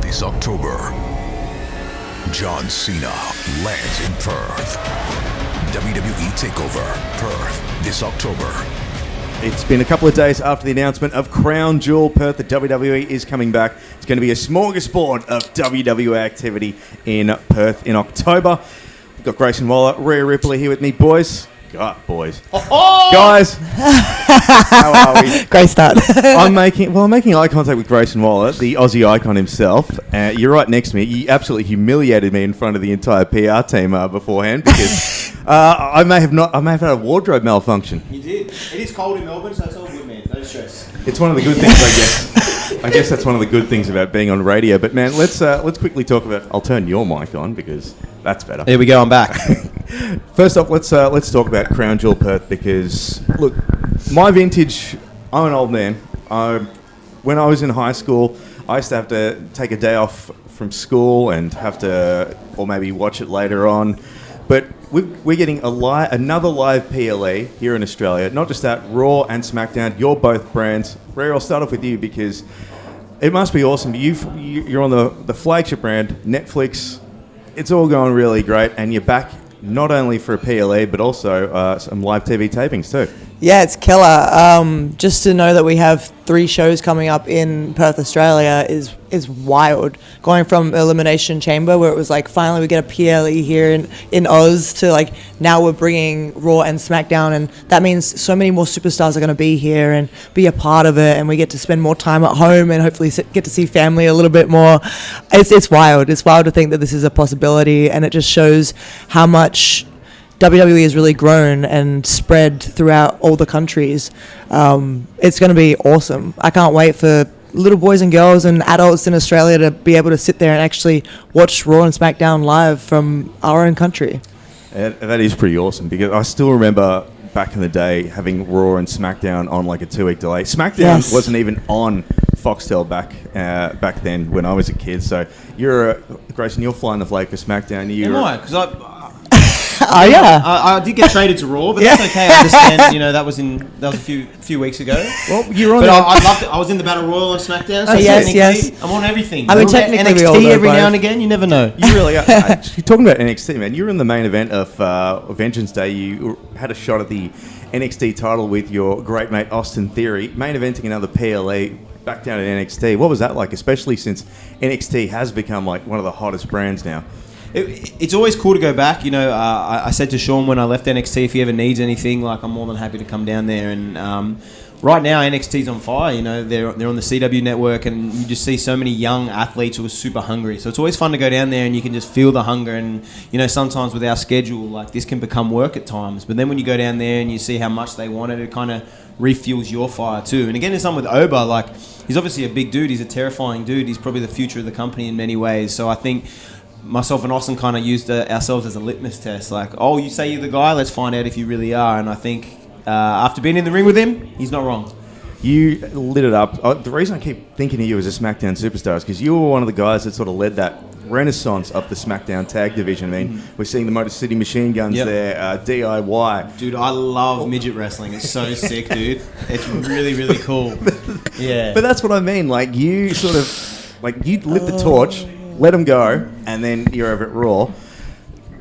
this October. John Cena lands in Perth. WWE Takeover, Perth, this October. It's been a couple of days after the announcement of Crown Jewel Perth that WWE is coming back. It's going to be a smorgasbord of WWE activity in Perth in October. We've got Grayson Waller, Rhea Ripley here with me. Boys. God, boys. Oh! Guys, how are we? Great start. I'm making eye contact with Grayson Waller, the Aussie icon himself. You're right next to me. You absolutely humiliated me in front of the entire PR team beforehand because I may have had a wardrobe malfunction. You did. It is cold in Melbourne, so it's all good, man. No stress. It's one of the good things, I guess. I guess that's one of the good things about being on radio. But man, let's quickly talk about. I'll turn your mic on because that's better. Here we go. I'm back. First off, let's talk about Crown Jewel Perth because look, my vintage. I'm an old man. When I was in high school, I used to have to take a day off from school and have to, or maybe watch it later on. But we're getting another live PLE here in Australia. Not just that, Raw and SmackDown. You're both brands. Rhea, I'll start off with you because it must be awesome. You're on the flagship brand, Netflix. It's all going really great, and you're back not only for a PLE, but also some live TV tapings too. Yeah, it's killer. Just to know that we have 3 shows coming up in Perth, Australia is wild. Going from Elimination Chamber, where it was like finally we get a PLE here in Oz, to like now we're bringing Raw and SmackDown, and that means so many more superstars are going to be here and be a part of it, and we get to spend more time at home and hopefully get to see family a little bit more. It's wild. It's wild to think that this is a possibility, and it just shows how much WWE has really grown and spread throughout all the countries. It's going to be awesome. I can't wait for little boys and girls and adults in Australia to be able to sit there and actually watch Raw and SmackDown live from our own country. That is pretty awesome because I still remember back in the day having Raw and SmackDown on like a 2-week delay. SmackDown wasn't even on Foxtel back then when I was a kid. So Grayson, you're flying the flag for SmackDown. Am I? Because yeah. I did get traded to Raw, but that's okay. I understand. That was a few weeks ago. Well, you're on. But I loved it. I was in the Battle Royal on SmackDown. So yes. I'm on everything. I mean, technically, we all NXT know every both. now and again. You never know. You really are. You're talking about NXT, man. You were in the main event of Vengeance Day. You had a shot at the NXT title with your great mate Austin Theory, main eventing another PLE back down at NXT. What was that like, especially since NXT has become like one of the hottest brands now? It's always cool to go back. I said to Sean when I left NXT, if he ever needs anything, like I'm more than happy to come down there. And right now, NXT's on fire. They're on the CW network, and you just see so many young athletes who are super hungry. So it's always fun to go down there, and you can just feel the hunger. And sometimes with our schedule, like this can become work at times. But then when you go down there and you see how much they want it, it kind of refuels your fire too. And again, there's something with Oba. Like he's obviously a big dude. He's a terrifying dude. He's probably the future of the company in many ways. So I think myself and Austin kind of used ourselves as a litmus test. Like, oh, you say you're the guy, let's find out if you really are. And I think after being in the ring with him, he's not wrong. You lit it up. The reason I keep thinking of you as a SmackDown superstar is because you were one of the guys that sort of led that renaissance of the SmackDown tag division. I mean, we're seeing the Motor City Machine Guns there, DIY. Dude, I love midget wrestling. It's so sick, dude. It's really, really cool. Yeah. But that's what I mean. Like, you sort of, like, you lit the torch, let them go, and then you're over at Raw.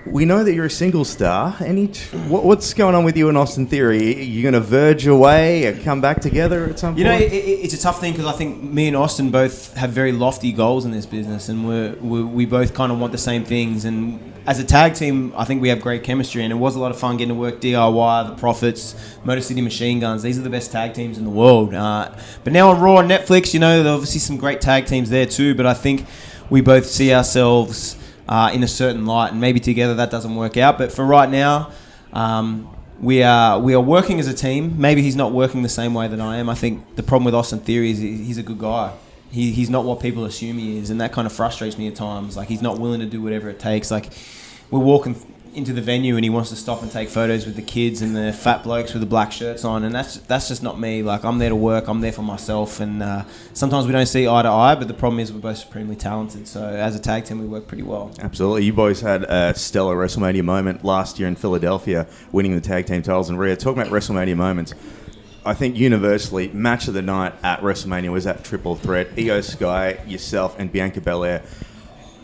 We know that you're a single star. What's going on with you and Austin Theory? Are you going to verge away or come back together at some point? It's a tough thing because I think me and Austin both have very lofty goals in this business, and we both kind of want the same things. And as a tag team, I think we have great chemistry, and it was a lot of fun getting to work DIY, the Profits, Motor City Machine Guns. These are the best tag teams in the world. But now on Raw and Netflix, there are obviously some great tag teams there too, but I think we both see ourselves in a certain light, and maybe together that doesn't work out. But for right now, we are working as a team. Maybe he's not working the same way that I am. I think the problem with Austin Theory is he's a good guy. He's not what people assume he is, and that kind of frustrates me at times. Like, he's not willing to do whatever it takes. Like, we're walking into the venue and he wants to stop and take photos with the kids and the fat blokes with the black shirts on, and that's just not me. Like, I'm there to work, I'm there for myself, and sometimes we don't see eye to eye, but the problem is we're both supremely talented, so as a tag team we work pretty well. Absolutely. You boys had a stellar WrestleMania moment last year in Philadelphia, winning the tag team titles. And Rhea, talking about WrestleMania moments, I think universally, match of the night at WrestleMania was that triple threat. Io Sky, yourself, and Bianca Belair.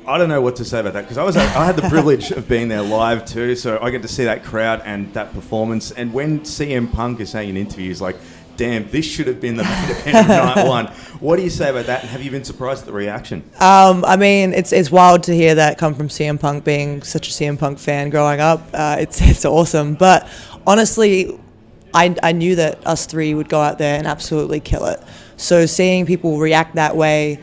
I don't know what to say about that because I had the privilege of being there live too, so I get to see that crowd and that performance. And when CM Punk is saying in interviews like, damn, this should have been the main event of night one. What do you say about that? And have you been surprised at the reaction? I mean, it's wild to hear that come from CM Punk, being such a CM Punk fan growing up. It's awesome. But honestly, I knew that us three would go out there and absolutely kill it. So seeing people react that way,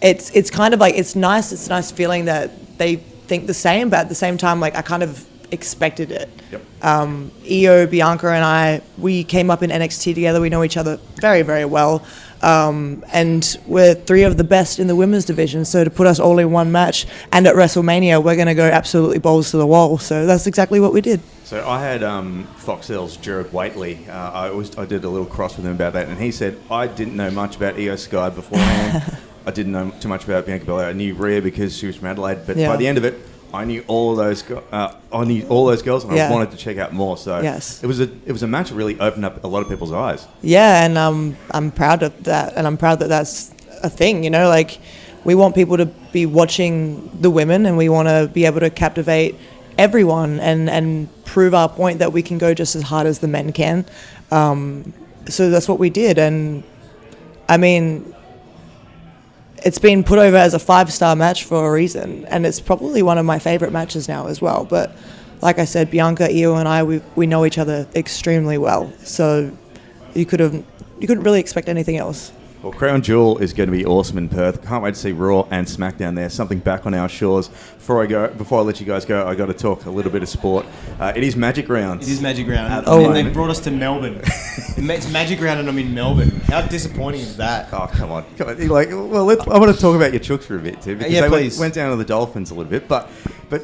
it's kind of like, it's nice. It's a nice feeling that they think the same, but at the same time, like, I kind of expected it. Yep. Io, Bianca, and I, we came up in NXT together. We know each other very, very well. And we're three of the best in the women's division. So to put us all in one match and at WrestleMania, we're going to go absolutely balls to the wall. So that's exactly what we did. So I had Foxtel's Jared Waitley. I did a little cross with him about that, and he said, I didn't know much about Io Sky beforehand. I didn't know too much about Bianca Belair. I knew Rhea because she was from Adelaide, but by the end of it, I knew all those. I knew all those girls, and I wanted to check out more. So it was a match that really opened up a lot of people's eyes. Yeah, and I'm proud of that, and I'm proud that that's a thing. You know, like, we want people to be watching the women, and we want to be able to captivate everyone and prove our point that we can go just as hard as the men can. So that's what we did, and I mean, it's been put over as a 5-star match for a reason, and it's probably one of my favorite matches now as well. But like I said, Bianca, Io, and I, we know each other extremely well, so you couldn't really expect anything else. Well, Crown Jewel is going to be awesome in Perth. Can't wait to see Raw and SmackDown there. Something back on our shores. Before I let you guys go, I got to talk a little bit of sport. It is Magic Rounds. It is Magic Round. And they brought us to Melbourne. It's Magic Round, and I'm in Melbourne. How disappointing is that? Oh, come on. Like, well, I want to talk about your Chooks for a bit too, because they went down to the Dolphins a little bit. But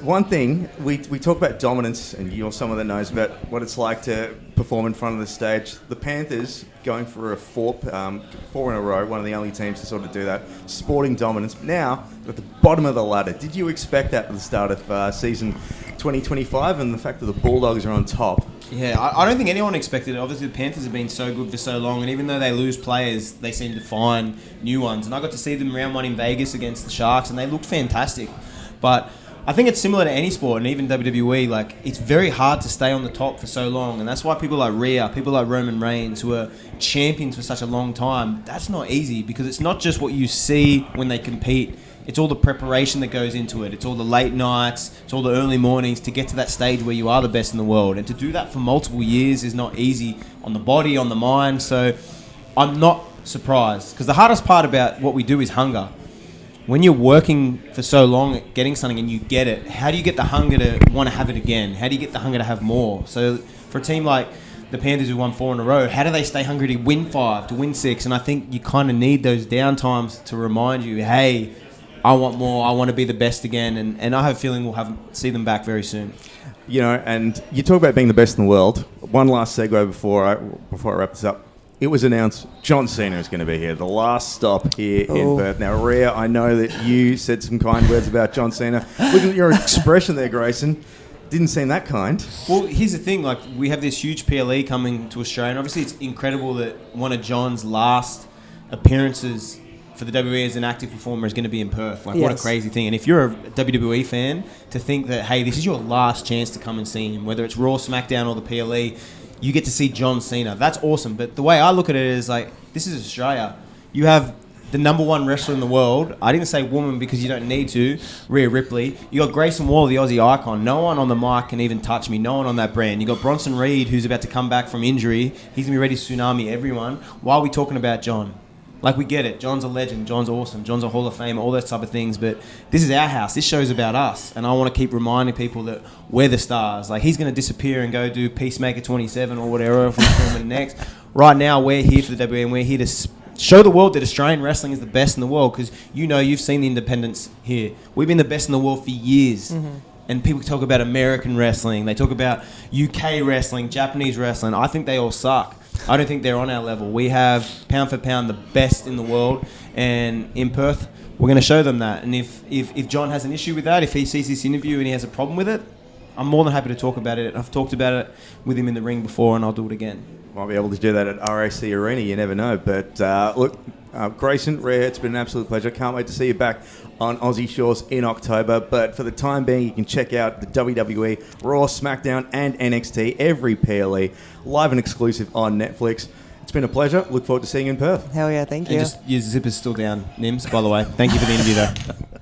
one thing, we talk about dominance, and you're someone that knows about what it's like to perform in front of the stage. The Panthers going for a four in a row, one of the only teams to sort of do that. Sporting dominance. Now, at the bottom of the ladder, did you expect that at the start of season 2025, and the fact that the Bulldogs are on top? Yeah, I don't think anyone expected it. Obviously, the Panthers have been so good for so long, and even though they lose players, they seem to find new ones. And I got to see them round one in Vegas against the Sharks, and they looked fantastic. But I think it's similar to any sport, and even WWE. Like, it's very hard to stay on the top for so long, and that's why people like Rhea, people like Roman Reigns, who are champions for such a long time, that's not easy, because it's not just what you see when they compete. It's all the preparation that goes into it. It's all the late nights. It's all the early mornings to get to that stage where you are the best in the world. And to do that for multiple years is not easy on the body, on the mind. So I'm not surprised, because the hardest part about what we do is hunger. When you're working for so long at getting something and you get it, how do you get the hunger to want to have it again? How do you get the hunger to have more? So for a team like the Panthers, who won 4 in a row, how do they stay hungry to win 5, to win 6? And I think you kind of need those down times to remind you, hey, I want more, I want to be the best again, and I have a feeling we'll see them back very soon. You know, and you talk about being the best in the world. One last segue before I wrap this up. It was announced John Cena is going to be here, the last stop here in Perth. Now, Rhea, I know that you said some kind words about John Cena. Looking at your expression there, Grayson, didn't seem that kind. Well, here's the thing, like, we have this huge PLE coming to Australia, and obviously it's incredible that one of John's last appearances for the WWE as an active performer is going to be in Perth. Like, what a crazy thing. And if you're a WWE fan, to think that, hey, this is your last chance to come and see him, whether it's Raw, SmackDown, or the PLE, you get to see John Cena. That's awesome. But the way I look at it is, like, this is Australia. You have the number one wrestler in the world. I didn't say woman because you don't need to. Rhea Ripley. You got Grayson Waller, the Aussie icon. No one on the mic can even touch me. No one on that brand. You got Bronson Reed, who's about to come back from injury. He's going to be ready to tsunami everyone. Why are we talking about John? Like, we get it. John's a legend. John's awesome. John's a Hall of Fame, all those type of things. But this is our house. This show's about us. And I want to keep reminding people that we're the stars. Like, he's going to disappear and go do Peacemaker 27 or whatever if we film it next. Right now, we're here for the WWE, and we're here to show the world that Australian wrestling is the best in the world, because, you know, you've seen the independents here. We've been the best in the world for years. Mm-hmm. And people talk about American wrestling. They talk about UK wrestling, Japanese wrestling. I think they all suck. I don't think they're on our level. We have, pound for pound, the best in the world. And in Perth, we're going to show them that. And if John has an issue with that, if he sees this interview and he has a problem with it, I'm more than happy to talk about it. I've talked about it with him in the ring before, and I'll do it again. Might be able to do that at RAC Arena. You never know. But look, Grayson, Rhea, it's been an absolute pleasure. Can't wait to see you back on Aussie shores in October. But for the time being, you can check out the WWE, Raw, SmackDown, and NXT every PLE live and exclusive on Netflix. It's been a pleasure. Look forward to seeing you in Perth. Hell yeah, thank you. And just your zipper's still down, Nims, by the way. Thank you for the interview, though.